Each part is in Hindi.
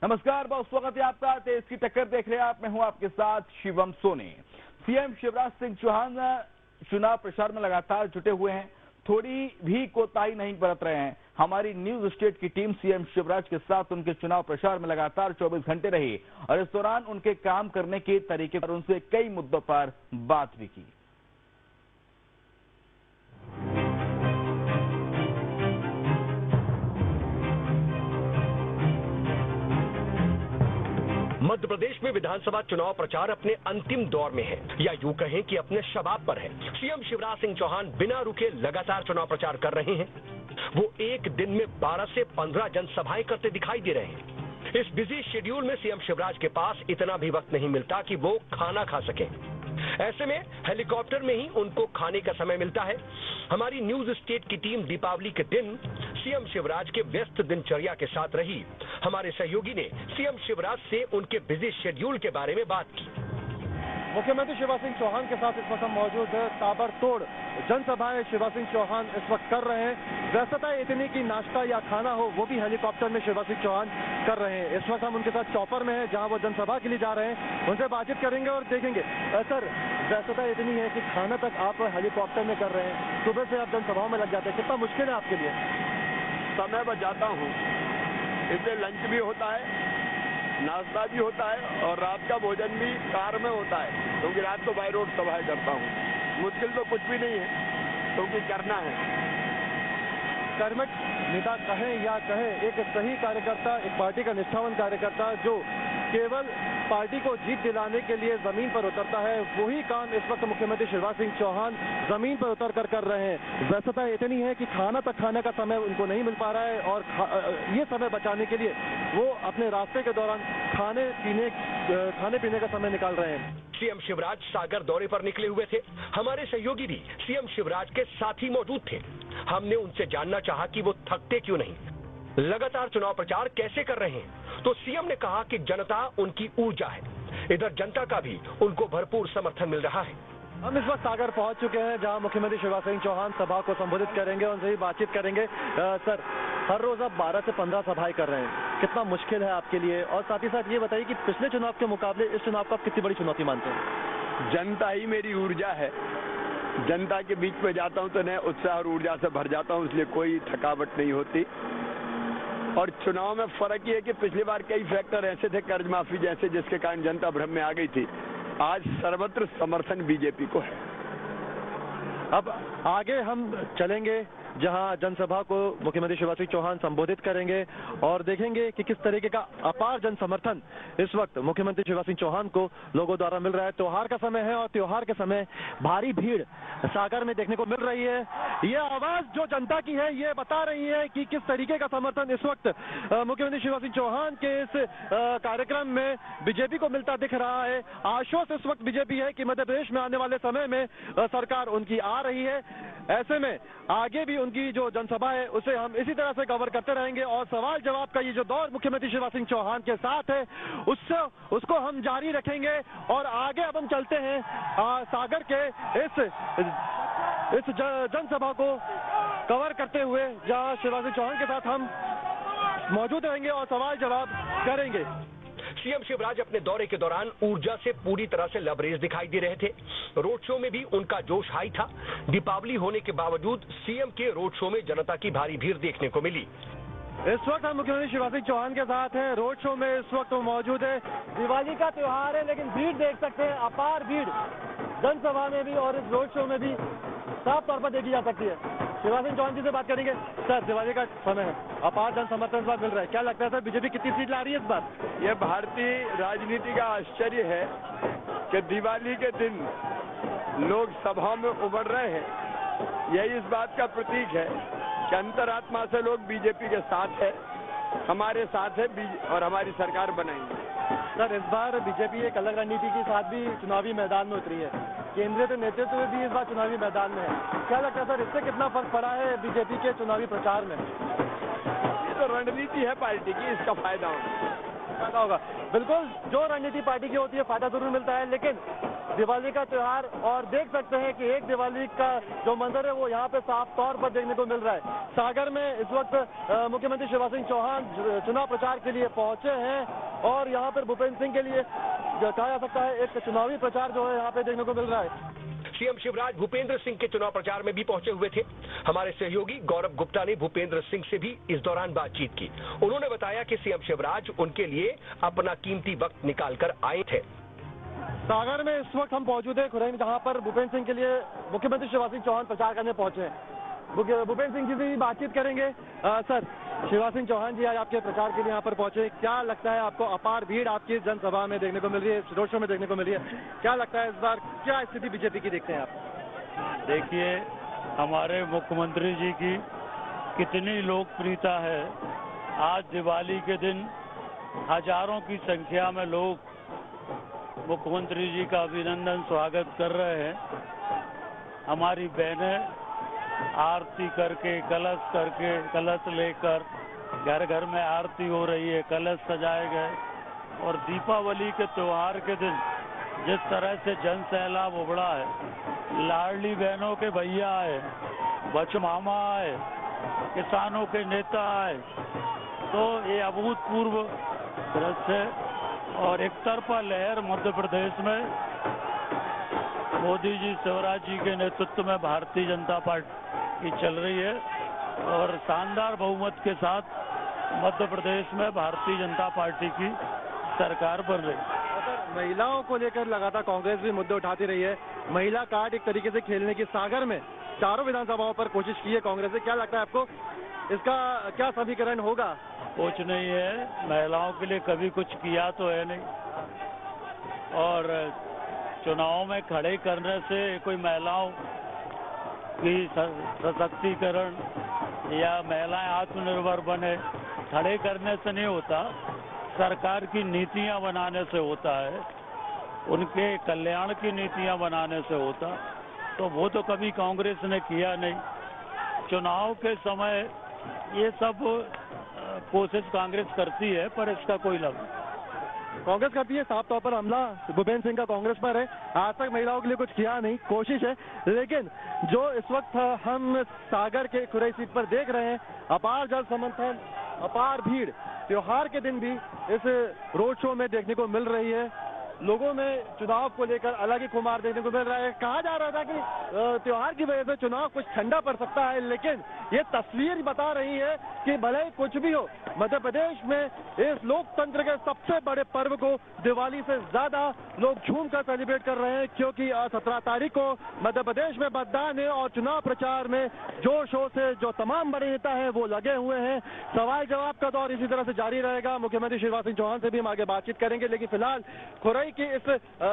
नमस्कार, बहुत स्वागत है आपका। तेज की टक्कर देख रहे हैं आप, मैं हूं आपके साथ शिवम सोनी। सीएम शिवराज सिंह चौहान चुनाव प्रचार में लगातार जुटे हुए हैं, थोड़ी भी कोताही नहीं बरत रहे हैं। हमारी न्यूज स्टेट की टीम सीएम शिवराज के साथ उनके चुनाव प्रचार में लगातार 24 घंटे रही और इस दौरान उनके काम करने के तरीके पर उनसे कई मुद्दों पर बात भी की। मध्य प्रदेश में विधानसभा चुनाव प्रचार अपने अंतिम दौर में है, या यूं कहें कि अपने शबाब पर है। सीएम शिवराज सिंह चौहान बिना रुके लगातार चुनाव प्रचार कर रहे हैं। वो एक दिन में 12 से 15 जनसभाएं करते दिखाई दे रहे हैं। इस बिजी शेड्यूल में सीएम शिवराज के पास इतना भी वक्त नहीं मिलता कि वो खाना खा सकें। ऐसे में हेलीकॉप्टर में ही उनको खाने का समय मिलता है। हमारी न्यूज स्टेट की टीम दीपावली के दिन सीएम शिवराज के व्यस्त दिनचर्या के साथ रही। हमारे सहयोगी ने सीएम शिवराज से उनके बिजी शेड्यूल के बारे में बात की। मुख्यमंत्री शिवराज सिंह चौहान के साथ इस वक्त हम मौजूद है। ताबड़तोड़ जनसभाएं शिवराज सिंह चौहान इस वक्त कर रहे हैं। व्यस्तता इतनी कि नाश्ता या खाना हो वो भी हेलीकॉप्टर में शिवराज सिंह चौहान कर रहे हैं। इस वक्त हम उनके साथ चौपर में हैं, जहां वो जनसभा के लिए जा रहे हैं। उनसे बातचीत करेंगे और देखेंगे। सर, व्यस्तता इतनी है कि खाना तक आप हेलीकॉप्टर में कर रहे हैं, सुबह से आप जनसभाओं में लग जाते हैं, कितना मुश्किल है आपके लिए? समय बचाता हूँ, इससे लंच भी होता है, नाश्ता भी होता है और रात का भोजन भी कार में होता है, क्योंकि रात को बाय रोड सभाएं करता हूँ। मुश्किल तो कुछ भी नहीं है, क्योंकि करना है। कर्मठ नेता कहें या कहें, एक सही कार्यकर्ता, एक पार्टी का निष्ठावान कार्यकर्ता जो केवल पार्टी को जीत दिलाने के लिए जमीन पर उतरता है, वही काम इस वक्त मुख्यमंत्री शिवराज सिंह चौहान जमीन पर उतर कर रहे हैं। व्यस्तता इतनी है कि खाना तक खाने का समय उनको नहीं मिल पा रहा है और ये समय बचाने के लिए वो अपने रास्ते के दौरान खाने पीने का समय निकाल रहे हैं। सीएम शिवराज सागर दौरे पर निकले हुए थे। हमारे सहयोगी भी सीएम शिवराज के साथ ही मौजूद थे। हमने उनसे जानना चाहा कि वो थकते क्यों नहीं, लगातार चुनाव प्रचार कैसे कर रहे हैं। तो सीएम ने कहा कि जनता उनकी ऊर्जा है, इधर जनता का भी उनको भरपूर समर्थन मिल रहा है। हम इस वक्त सागर पहुंच चुके हैं, जहां मुख्यमंत्री शिवराज सिंह चौहान सभा को संबोधित करेंगे, उनसे ही बातचीत करेंगे। सर, हर रोज आप 12 से 15 सभाएं कर रहे हैं, कितना मुश्किल है आपके लिए? और साथ ही साथ ये बताइए कि पिछले चुनाव के मुकाबले इस चुनाव को आप कितनी बड़ी चुनौती मानते हैं? जनता ही मेरी ऊर्जा है। जनता के बीच में जाता हूं तो नए उत्साह और ऊर्जा से भर जाता हूं, इसलिए कोई थकावट नहीं होती। और चुनाव में फर्क ये है कि पिछली बार कई फैक्टर ऐसे थे, कर्ज माफी जैसे, जिसके कारण जनता भ्रम में आ गई थी। आज सर्वत्र समर्थन बीजेपी को है। अब आगे हम चलेंगे, जहां जनसभा को मुख्यमंत्री शिवराज सिंह चौहान संबोधित करेंगे और देखेंगे कि किस तरीके का अपार जन समर्थन इस वक्त मुख्यमंत्री शिवराज सिंह चौहान को लोगों द्वारा मिल रहा है। त्योहार का समय है और त्योहार के समय भारी भीड़ सागर में देखने को मिल रही है। ये आवाज जो जनता की है, ये बता रही है कि किस तरीके का समर्थन इस वक्त मुख्यमंत्री शिवराज सिंह चौहान के इस कार्यक्रम में बीजेपी को मिलता दिख रहा है। आश्वस्त इस वक्त बीजेपी है कि मध्य प्रदेश में आने वाले समय में सरकार उनकी आ रही है। ऐसे में आगे भी उनकी जो जनसभा है उसे हम इसी तरह से कवर करते रहेंगे और सवाल जवाब का ये जो दौर मुख्यमंत्री शिवराज सिंह चौहान के साथ है उसको हम जारी रखेंगे। और आगे अब हम चलते हैं सागर के इस जनसभा को कवर करते हुए, जहां शिवराज सिंह चौहान के साथ हम मौजूद रहेंगे और सवाल जवाब करेंगे। सीएम शिवराज अपने दौरे के दौरान ऊर्जा से पूरी तरह से लबरेज दिखाई दे रहे थे। रोड शो में भी उनका जोश हाई था। दीपावली होने के बावजूद सीएम के रोड शो में जनता की भारी भीड़ देखने को मिली। इस वक्त हम मुख्यमंत्री शिवराज सिंह चौहान के साथ हैं, रोड शो में इस वक्त मौजूद है। दिवाली का त्योहार है, लेकिन भीड़ देख सकते हैं, अपार भीड़ जनसभा में भी और इस रोड शो में भी साफ तौर पर देखी जा सकती है। शिवराज सिंह चौहान जी से बात करेंगे। सर, दिवाली का समय है, अपार जन समर्थन इस बार मिल रहा है, क्या लगता है सर बीजेपी कितनी सीट ला रही है इस बार? यह भारतीय राजनीति का आश्चर्य है कि दिवाली के दिन लोग सभा में उमड़ रहे हैं। यही इस बात का प्रतीक है कि अंतरात्मा से लोग बीजेपी के साथ है, हमारे साथ है और हमारी सरकार बनाएंगे। सर, इस बार बीजेपी एक अलग रणनीति के साथ भी चुनावी मैदान में उतरी है, केंद्रीय तो नेतृत्व भी इस बार चुनावी मैदान में है। क्या लगता है सर, इससे कितना फर्क पड़ा है बीजेपी के चुनावी प्रचार में? ये तो रणनीति है पार्टी की, इसका फायदा होगा। बिल्कुल, जो रणनीति पार्टी की होती है फायदा जरूर मिलता है, लेकिन दिवाली का त्योहार और देख सकते हैं कि एक दिवाली का जो मंजर है वो यहाँ पे साफ तौर पर देखने को मिल रहा है। सागर में इस वक्त मुख्यमंत्री शिवराज सिंह चौहान चुनाव प्रचार के लिए पहुंचे हैं और यहाँ पर भूपेंद्र सिंह के लिए कहा जा सकता है एक चुनावी प्रचार जो है यहाँ पे देखने को मिल रहा है। सीएम शिवराज भूपेंद्र सिंह के चुनाव प्रचार में भी पहुंचे हुए थे। हमारे सहयोगी गौरव गुप्ता ने भूपेंद्र सिंह से भी इस दौरान बातचीत की। उन्होंने बताया कि सीएम शिवराज उनके लिए अपना कीमती वक्त निकालकर आए थे। सागर में इस वक्त हम मौजूद है खुरई में, जहाँ पर भूपेंद्र सिंह के लिए मुख्यमंत्री शिवराज सिंह चौहान प्रचार करने पहुंचे हैं। भूपेंद्र सिंह जी से भी बातचीत करेंगे। सर, शिवराज सिंह चौहान जी आज आपके प्रचार के लिए यहाँ पर पहुंचे, क्या लगता है आपको? अपार भीड़ आपकी जनसभा में देखने को मिल रही है, रोड शो में देखने को मिल रही है, क्या लगता है इस बार क्या स्थिति बीजेपी की देखते हैं आप? देखिए, हमारे मुख्यमंत्री जी की कितनी लोकप्रियता है। आज दिवाली के दिन हजारों की संख्या में लोग मुख्यमंत्री जी का अभिनंदन स्वागत कर रहे हैं। हमारी बहनें आरती करके, कलश लेकर घर घर में आरती हो रही है, कलश सजाए गए। और दीपावली के त्योहार के दिन जिस तरह से जन सैलाब उमड़ा है, लाडली बहनों के भैया आए, बच मामा आए, किसानों के नेता आए, तो ये अभूतपूर्व दृश्य है। और एक तरफा लहर मध्य प्रदेश में मोदी जी, शिवराज जी के नेतृत्व में भारतीय जनता पार्टी चल रही है और शानदार बहुमत के साथ मध्य प्रदेश में भारतीय जनता पार्टी की सरकार बन रही है। महिलाओं को लेकर लगातार कांग्रेस भी मुद्दे उठाती रही है। महिला कार्ड एक तरीके से खेलने की सागर में चारों विधानसभाओं पर कोशिश की है कांग्रेस ने, क्या लगता है आपको इसका क्या समीकरण होगा? कुछ नहीं है, महिलाओं के लिए कभी कुछ किया तो है नहीं। और चुनाव में खड़े करने से कोई महिलाओं की सशक्तिकरण या महिलाएं आत्मनिर्भर बने, खड़े करने से नहीं होता, सरकार की नीतियां बनाने से होता है, उनके कल्याण की नीतियां बनाने से होता। तो वो तो कभी कांग्रेस ने किया नहीं। चुनाव के समय ये सब कोशिश कांग्रेस करती है, पर इसका कोई लाभ नहीं। कांग्रेस करती है साफ तौर पर हमला भूपेंद्र सिंह का कांग्रेस पर है। आज तक महिलाओं के लिए कुछ किया नहीं, कोशिश है, लेकिन जो इस वक्त हम सागर के खुरई सीट पर देख रहे हैं, अपार जन समर्थन, अपार भीड़ त्योहार के दिन भी इस रोड शो में देखने को मिल रही है। लोगों में चुनाव को लेकर अलग ही खुमार देखने को मिल रहा है। कहा जा रहा था कि त्योहार की वजह से चुनाव कुछ ठंडा पड़ सकता है, लेकिन ये तस्वीर बता रही है कि भले ही कुछ भी हो, मध्य प्रदेश में इस लोकतंत्र के सबसे बड़े पर्व को दिवाली से ज्यादा लोग झूमकर सेलिब्रेट कर रहे हैं, क्योंकि 17 तारीख को मध्य प्रदेश में मतदान है और चुनाव प्रचार में जोर शोर से जो तमाम बड़े नेता हैं वो लगे हुए हैं। सवाल जवाब का दौर इसी तरह से जारी रहेगा। मुख्यमंत्री शिवराज सिंह चौहान से भी हम आगे बातचीत करेंगे, लेकिन फिलहाल खुरई की इस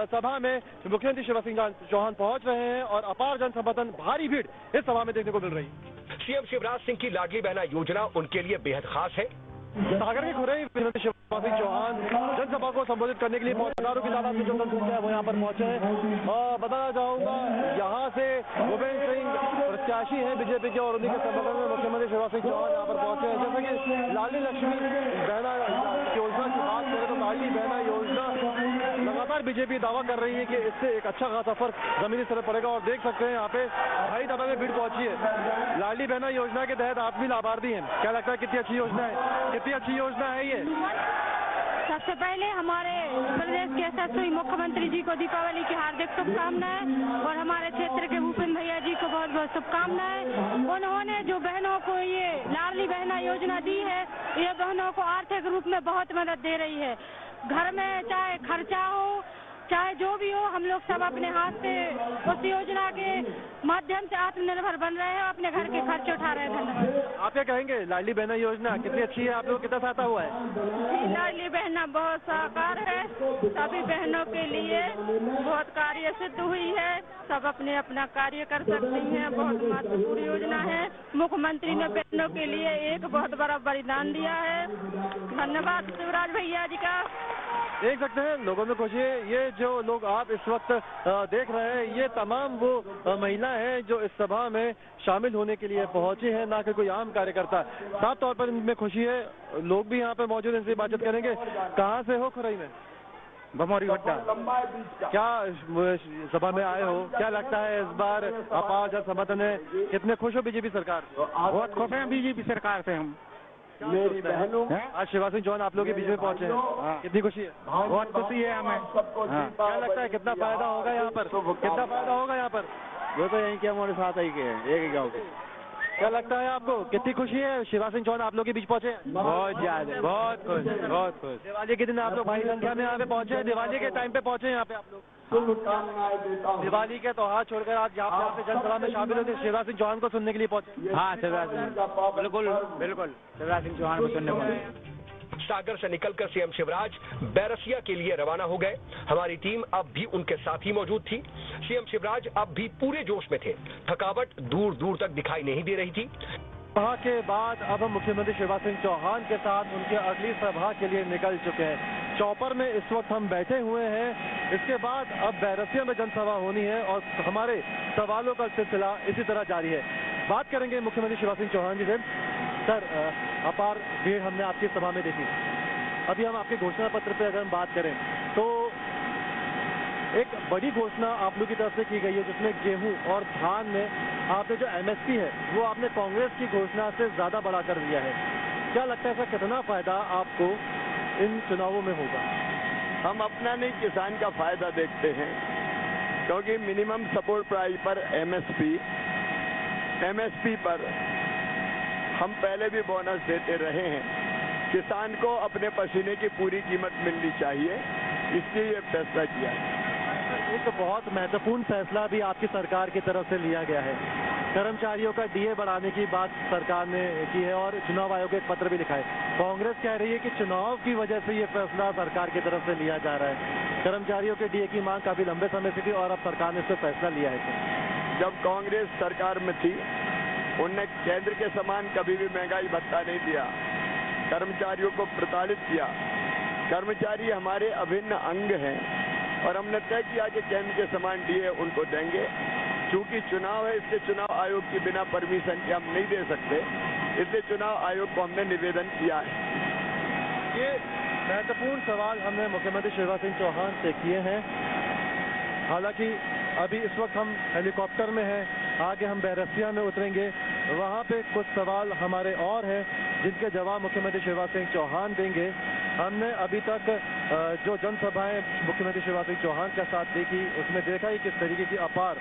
सभा में मुख्यमंत्री शिवराज सिंह चौहान पहुंच रहे हैं और अपार जन समर्थन, भारी भीड़ इस सभा में देखने को मिल रही है। सीएम शिवराज सिंह की लाडली बहना योजना उनके लिए बेहद खास है। सागर के खुरई मुख्यमंत्री शिवराज सिंह चौहान जनसभा को संबोधित करने के लिए हजारों की तादाद में जो जनसंख्या है वो यहाँ पर पहुंचे हैं। बताना चाहूंगा यहाँ से भूपेंद्र सिंह प्रत्याशी हैं बीजेपी के और उन्हीं के समर्थन में मुख्यमंत्री शिवराज सिंह चौहान यहाँ पर पहुंचे हैं। जैसे कि लाडली लक्ष्मी बहना योजना की बात करें तो लाडली बहना योजना लगातार बीजेपी दावा कर रही है कि इससे एक अच्छा खासा फर्क जमीनी स्तर पर पड़ेगा और देख सकते हैं यहाँ पे भारी तादाद में भीड़ पहुंची है। लाडली बहना योजना के तहत आप भी लाभार्थी हैं, क्या लगता है कितनी अच्छी योजना है, कितनी अच्छी योजना है ये? सबसे पहले हमारे प्रदेश के यशस्वी मुख्यमंत्री जी को दीपावली की हार्दिक शुभकामनाएं और हमारे क्षेत्र के भूपेंद्र भैया जी को बहुत बहुत शुभकामनाएं। उन्होंने जो बहनों को ये लाडली बहना योजना दी है, ये बहनों को आर्थिक रूप में बहुत मदद दे रही है। घर में चाहे खर्चा हो, चाहे जो भी हो, हम लोग सब अपने हाथ से उस योजना के माध्यम से आत्मनिर्भर बन रहे हैं, अपने घर के खर्च उठा रहे हैं। आप क्या कहेंगे, लाडली बहना योजना कितनी अच्छी है, आप लोग कितना सहायता हुआ है? लाडली बहना बहुत साकार है, सभी बहनों के लिए बहुत कार्य सिद्ध हुई है, सब अपने अपना कार्य कर सकती हैं। बहुत महत्वपूर्ण योजना है। मुख्यमंत्री ने बहनों के लिए एक बहुत बड़ा बलिदान दिया है। धन्यवाद शिवराज भैया जी का। देख सकते हैं लोगों में खुशी है। ये जो लोग आप इस वक्त देख रहे हैं, ये तमाम वो महिला हैं जो इस सभा में शामिल होने के लिए पहुंची हैं, ना कि कोई आम कार्यकर्ता। साफ तौर पर इनमें खुशी है। लोग भी यहाँ पे मौजूद हैं, इनसे बातचीत करेंगे। कहाँ से हो खुरई में? भमौरी भट्टा। क्या सभा में आए हो, क्या लगता है इस बार अपार जन समर्थन है, कितने खुश हो बीजेपी सरकार? बहुत खुश हैं बीजेपी सरकार से हम। मेरी बहनों, आज शिवराज सिंह चौहान आप लोग के बीच में पहुंचे हैं, कितनी खुशी है? बहुत खुशी है हमें। क्या लगता है कितना फायदा होगा यहाँ पर, कितना फायदा होगा यहाँ पर? वो तो यहीं के हमारे साथ ही के हैं, एक ही गाँव के। क्या लगता है आपको, कितनी खुशी है शिवराज सिंह चौहान आप लोग के बीच पहुंचे? बहुत ज्यादा, बहुत खुश, बहुत खुश। दिवाली के दिन आप लोग भारी संख्या में यहाँ पे पहुंचे हैं, दिवाली के टाइम पे पहुंचे हैं यहाँ पे आप लोग? दिवाली के त्योहार छोड़कर आज यहाँ पे जनसभा में शामिल होते शिवराज सिंह चौहान को सुनने के लिए पहुंचे? हाँ शिवराज सिंह, बिल्कुल बिल्कुल शिवराज सिंह चौहान को सुनने पहुंचे। सागर से निकलकर सीएम शिवराज बैरसिया के लिए रवाना हो गए। हमारी टीम अब भी उनके साथ ही मौजूद थी। सीएम शिवराज अब भी पूरे जोश में थे, थकावट दूर दूर तक दिखाई नहीं दे रही थी। सभा के बाद अब हम मुख्यमंत्री शिवराज सिंह चौहान के साथ उनके अगली सभा के लिए निकल चुके हैं। चौपर में इस वक्त हम बैठे हुए हैं। इसके बाद अब बैरसिया में जनसभा होनी है और हमारे सवालों का सिलसिला इसी तरह जारी है। बात करेंगे मुख्यमंत्री शिवराज सिंह चौहान जी से। सर, अपार भीड़ हमने आपकी सभा में देखी। अभी हम आपके घोषणा पत्र पे अगर हम बात करें तो एक बड़ी घोषणा आप लोग की तरफ से की गई है, जिसमें गेहूं और धान में आपने जो एमएसपी है वो आपने कांग्रेस की घोषणा से ज्यादा बढ़ा कर दिया है। क्या लगता है सर, कितना फायदा आपको इन चुनावों में होगा? हम अपना नहीं किसान का फायदा देखते हैं, क्योंकि मिनिमम सपोर्ट प्राइस पर एमएसपी पर हम पहले भी बोनस देते रहे हैं। किसान को अपने पसीने की पूरी कीमत मिलनी चाहिए, इसलिए ये फैसला किया। एक बहुत महत्वपूर्ण फैसला भी आपकी सरकार की तरफ से लिया गया है। कर्मचारियों का डीए बढ़ाने की बात सरकार ने की है और चुनाव आयोग को एक पत्र भी लिखा है। कांग्रेस कह रही है कि चुनाव की वजह से ये फैसला सरकार की तरफ से लिया जा रहा है। कर्मचारियों के डीए की मांग काफी लंबे समय से थी और अब सरकार ने इस पर फैसला लिया है। जब कांग्रेस सरकार में थी, उनने केंद्र के समान कभी भी महंगाई भत्ता नहीं दिया, कर्मचारियों को प्रताड़ित किया। कर्मचारी हमारे अभिन्न अंग हैं और हमने तय किया कि केंद्र के समान डीए उनको देंगे। चूंकि चुनाव है, इसलिए चुनाव आयोग की बिना परमिशन के हम नहीं दे सकते, इसलिए चुनाव आयोग को हमने निवेदन किया है। ये महत्वपूर्ण सवाल हमने मुख्यमंत्री शिवराज सिंह चौहान से किए हैं। हालांकि अभी इस वक्त हम हेलीकॉप्टर में हैं, आगे हम बैरसिया में उतरेंगे, वहाँ पे कुछ सवाल हमारे और हैं जिनके जवाब मुख्यमंत्री शिवराज सिंह चौहान देंगे। हमने अभी तक जो जनसभाएं मुख्यमंत्री शिवराज सिंह चौहान के साथ देखी, उसमें देखा ही किस तरीके की अपार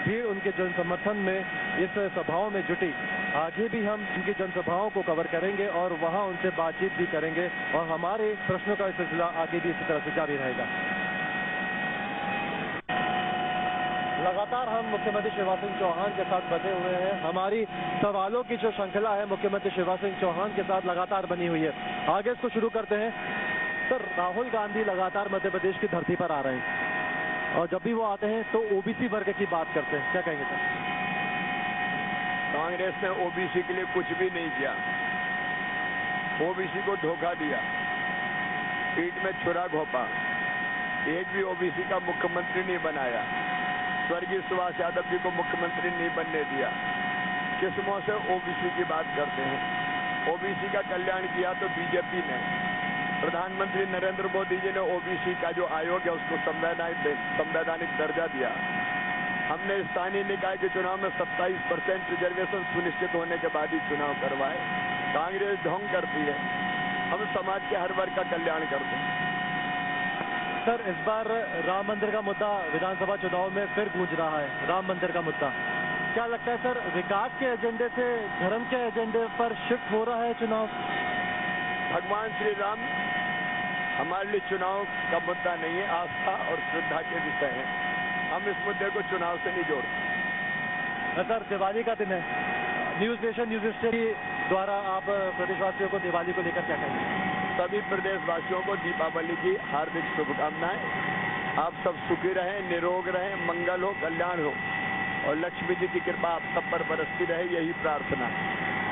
भीड़ उनके जन समर्थन में इस सभाओं में जुटी। आगे भी हम उनकी जनसभाओं को कवर करेंगे और वहाँ उनसे बातचीत भी करेंगे और हमारे प्रश्नों का सिलसिला आगे भी इसी तरह से जारी रहेगा। लगातार हम मुख्यमंत्री शिवराज सिंह चौहान के साथ बने हुए हैं। हमारी सवालों की जो श्रृंखला है मुख्यमंत्री शिवराज सिंह चौहान के साथ लगातार बनी हुई है। आगे इसको शुरू करते हैं। सर, राहुल गांधी लगातार मध्य प्रदेश की धरती पर आ रहे हैं और जब भी वो आते हैं तो ओबीसी वर्ग की बात करते हैं, क्या कहेंगे सर? कांग्रेस ने ओबीसी के लिए कुछ भी नहीं किया, ओबीसी को धोखा दिया, पीठ में छुरा घोंपा, एक भी ओबीसी का मुख्यमंत्री नहीं बनाया, स्वर्गीय सुभाष यादव जी को मुख्यमंत्री नहीं बनने दिया। किस मुंह से ओबीसी की बात करते हैं? ओबीसी का कल्याण किया तो बीजेपी ने। प्रधानमंत्री नरेंद्र मोदी जी ने ओबीसी का जो आयोग है उसको संवैधानिक दर्जा दिया। हमने स्थानीय निकाय के चुनाव में 27% रिजर्वेशन सुनिश्चित होने के बाद ही चुनाव करवाए। कांग्रेस ढोंग करती है, हम समाज के हर वर्ग का कल्याण करते हैं। सर, इस बार राम मंदिर का मुद्दा विधानसभा चुनाव में फिर गूंज रहा है। राम मंदिर का मुद्दा, क्या लगता है सर, विकास के एजेंडे से धर्म के एजेंडे पर शिफ्ट हो रहा है चुनाव? भगवान श्री राम हमारे लिए चुनाव का मुद्दा नहीं है, आस्था और श्रद्धा के विषय है। हम इस मुद्दे को चुनाव से नहीं जोड़ते। सर, दिवाली का दिन है, न्यूज नेशन न्यूज स्टेशन द्वारा आप प्रदेशवासियों को दिवाली को लेकर क्या कहेंगे? सभी प्रदेशवासियों को दीपावली की हार्दिक शुभकामनाएं। आप सब सुखी रहें, निरोग रहें, मंगल हो, कल्याण हो और लक्ष्मी जी की कृपा आप सब पर बरसती रहे, यही प्रार्थना।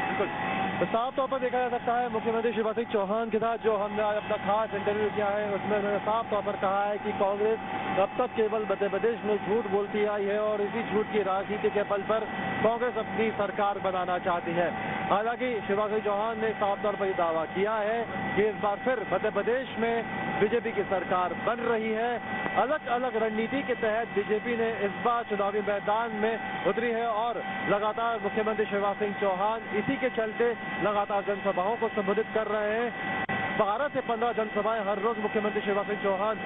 बिल्कुल। तो साफ तौर पर देखा जा सकता है मुख्यमंत्री शिवराज सिंह चौहान के साथ जो हमने आज अपना खास इंटरव्यू किया है उसमें उन्होंने साफ तौर पर कहा है कि कांग्रेस अब तक केवल मध्य प्रदेश में झूठ बोलती आई है और इसी झूठ की राजनीति के बल पर कांग्रेस अपनी सरकार बनाना चाहती है। हालांकि शिवराज सिंह चौहान ने साफ तौर पर दावा किया है कि इस बार फिर मध्य प्रदेश में बीजेपी की सरकार बन रही है। अलग अलग रणनीति के तहत बीजेपी ने इस बार चुनावी मैदान में उतरी है और लगातार मुख्यमंत्री शिवराज सिंह चौहान इसी के चलते लगातार जनसभाओं को संबोधित कर रहे हैं। 12 से 15 जनसभाएं हर रोज मुख्यमंत्री शिवराज सिंह चौहान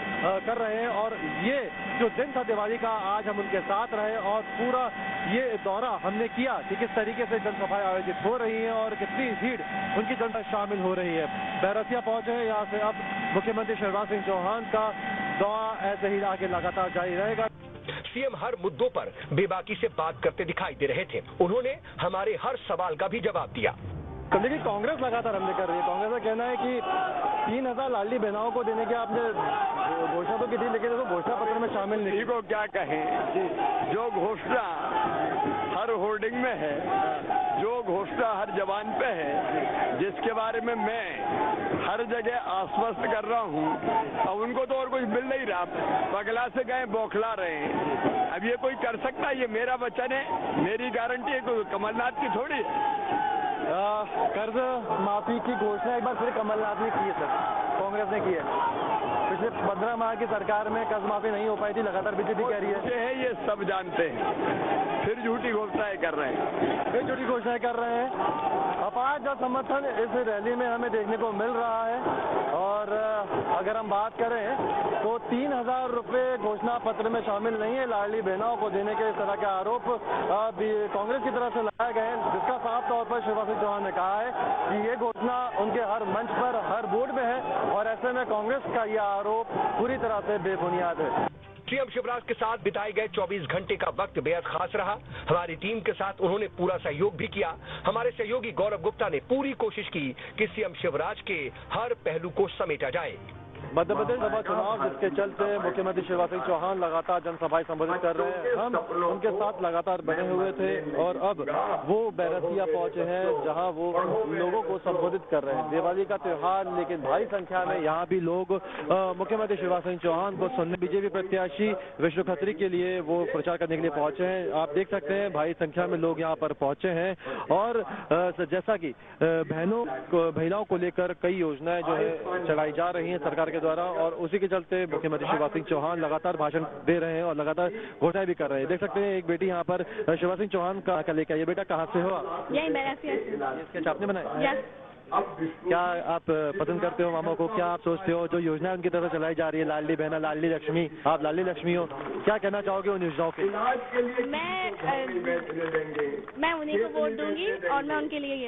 कर रहे हैं और ये जो दिन था दिवाली का आज हम उनके साथ रहे और पूरा ये दौरा हमने किया कि किस तरीके से जनसभाएं आयोजित हो रही हैं और कितनी भीड़ उनकी जनता शामिल हो रही है। बैरसिया पहुंचे हैं, यहाँ से अब मुख्यमंत्री शिवराज सिंह चौहान का दौरा ऐसे ही आगे लगातार जारी रहेगा। सीएम हर मुद्दों पर बेबाकी से बात करते दिखाई दे रहे थे। उन्होंने हमारे हर सवाल का भी जवाब दिया। लेकिन कांग्रेस लगातार हमले कर रही है। कांग्रेस का कहना है कि 3000 लाडली बहनों को देने की आपने घोषणा तो की थी लेकिन उसको घोषणा पत्र में शामिल नहीं। को क्या कहें, जो घोषणा हर होर्डिंग में है, जो घोषणा हर जवान पे है, जिसके बारे में मैं हर जगह आश्वस्त कर रहा हूँ, अब उनको तो और कुछ मिल नहीं रहा, पगला से गए बौखला रहे हैं। अब ये कोई कर सकता है? ये मेरा वचन है, मेरी गारंटी है, कोई कमलनाथ की थोड़ी। कर्ज माफी की घोषणा एक बार फिर कमलनाथ ने की है सर, कांग्रेस ने की है। पिछले 15 माह की सरकार में कर्ज माफी नहीं हो पाई थी, लगातार बीजेपी कह रही है। ये सब जानते हैं, फिर झूठी घोषणाएं कर रहे हैं, फिर झूठी घोषणाएं कर रहे हैं। अपार जन समर्थन इस रैली में हमें देखने को मिल रहा है और अगर हम बात करें तो 3000 रुपए घोषणा पत्र में शामिल नहीं है। लाडली बहनों को देने के इस तरह के आरोप कांग्रेस की तरफ से लगाए गए हैं, जिसका साफ तौर पर शिवराज सिंह चौहान ने कहा है कि ये घोषणा उनके हर मंच पर हर बोर्ड में है और ऐसे में कांग्रेस का यह आरोप पूरी तरह से बेबुनियाद है। सीएम शिवराज के साथ बिताए गए 24 घंटे का वक्त बेहद खास रहा। हमारी टीम के साथ उन्होंने पूरा सहयोग भी किया। हमारे सहयोगी गौरव गुप्ता ने पूरी कोशिश की कि सीएम शिवराज के हर पहलू को समेटा जाए। मध्य प्रदेश सभा चुनाव जिसके चलते मुख्यमंत्री शिवराज सिंह चौहान लगातार जनसभाएं संबोधित कर रहे हैं। हम उनके साथ लगातार बने हुए थे और अब वो बैरसिया पहुंचे हैं जहां वो लोगों को संबोधित कर रहे हैं। दिवाली का त्योहार, लेकिन भारी संख्या में यहाँ भी लोग मुख्यमंत्री शिवराज सिंह चौहान को सुनने बीजेपी प्रत्याशी विष्णु खत्री के लिए वो प्रचार करने के लिए पहुंचे हैं। आप देख सकते हैं भारी संख्या में लोग यहाँ पर पहुंचे हैं और जैसा की महिलाओं को लेकर कई योजनाएं जो है चलाई जा रही है सरकार के द्वारा और उसी के चलते मुख्यमंत्री शिवराज सिंह चौहान लगातार भाषण दे रहे हैं और लगातार घोषणाएं भी कर रहे हैं। देख सकते हैं एक बेटी यहाँ पर शिवराज सिंह चौहान का लेकर आई है। बेटा कहाँ से हो? यही बैरसिया। इसके आपने बनाया? क्या आप पसंद करते हो मामा को? क्या आप सोचते हो जो योजना उनकी तरफ चलाई जा रही है, लाडली बहना, लाडली लक्ष्मी, आप लाडली लक्ष्मी हो, क्या कहना चाहोगे उन योजनाओं के? मैं उन्हीं को वोट दूंगी और मैं उनके लिए ये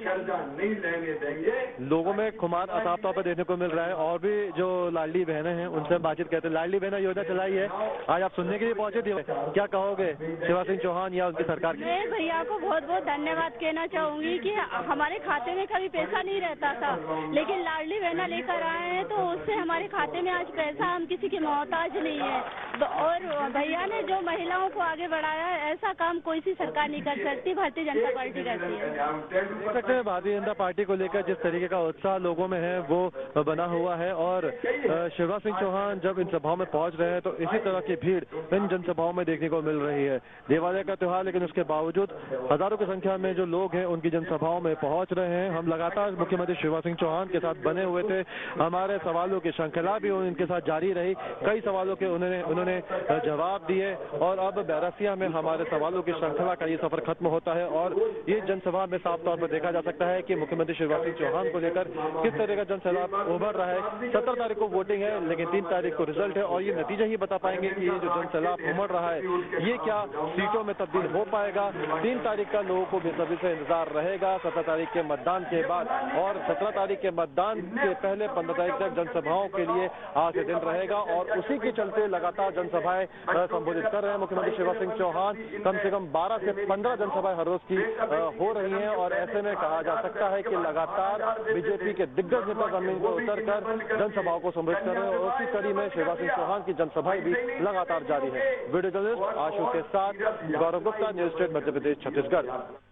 लोगों में खुमार साफ तौर पर देखने को मिल रहा है और भी जो लाडली बहनें हैं उनसे हम बातचीत करते हैं। लाडली बहना योजना चलाई है, आज आप सुनने के लिए पहुंचे थे, क्या कहोगे शिवराज सिंह चौहान या उनकी सरकार की? मैं भैया को बहुत बहुत धन्यवाद कहना चाहूंगी कि हमारे खाते में कभी पैसा नहीं रहता था, लेकिन लाडली बहना लेकर आए हैं तो उससे हमारे खाते में आज पैसा, हम किसी के मोहताज नहीं है। और भैया ने जो महिलाओं को आगे बढ़ाया है, ऐसा काम कोई सी सरकार नहीं कर सकती, भारतीय जनता पार्टी करती है। देख सकते हैं भारतीय जनता पार्टी को लेकर जिस तरीके का उत्साह लोगों में है वो बना हुआ है और शिवराज सिंह चौहान जब इन सभाओं में पहुंच रहे हैं तो इसी तरह की भीड़ इन जनसभाओं में देखने को मिल रही है। दिवाली का त्योहार, लेकिन उसके बावजूद हजारों की संख्या में जो लोग हैं उनकी जनसभाओं में पहुंच रहे हैं। हम लगातार मुख्यमंत्री शिवराज सिंह चौहान के साथ बने हुए थे, हमारे सवालों की श्रृंखला भी उनके साथ जारी रही। कई सवालों के उन्होंने जवाब दिए और अब बैरसिया में हमारे सवालों की श्रृंखला का ये सफर खत्म होता है और ये जनसभा में साफ तौर पर देखा जा सकता है कि मुख्यमंत्री शिवराज सिंह चौहान को लेकर किस तरह का जनसैलाब उभर रहा है। 17 तारीख को वोटिंग है, लेकिन 3 तारीख को रिजल्ट है और ये नतीजा ही बता पाएंगे कि ये जो जनसैलाब उमड़ रहा है ये क्या सीटों में तब्दील हो पाएगा। 3 तारीख का लोगों को बेसब्री से इंतजार रहेगा 17 तारीख के मतदान के बाद, और 17 तारीख के मतदान के पहले 15 तारीख तक जनसभाओं के लिए आज के दिन रहेगा और उसी के चलते लगातार जनसभाएं संबोधित कर रहे हैं मुख्यमंत्री शिवराज सिंह चौहान। कम से कम 12 से 15 जनसभाएं हर रोज की हो रही हैं और ऐसे में कहा जा सकता है कि लगातार बीजेपी के दिग्गज नेता जमीन को उतरकर जनसभाओं को संबोधित कर रहे हैं और उसी कड़ी में शिवराज सिंह चौहान की जनसभाएं भी लगातार जारी है। वीडियो जर्नलिस्ट आशु के साथ गौरव गुप्ता, न्यूज स्टेट मध्य प्रदेश, छत्तीसगढ़।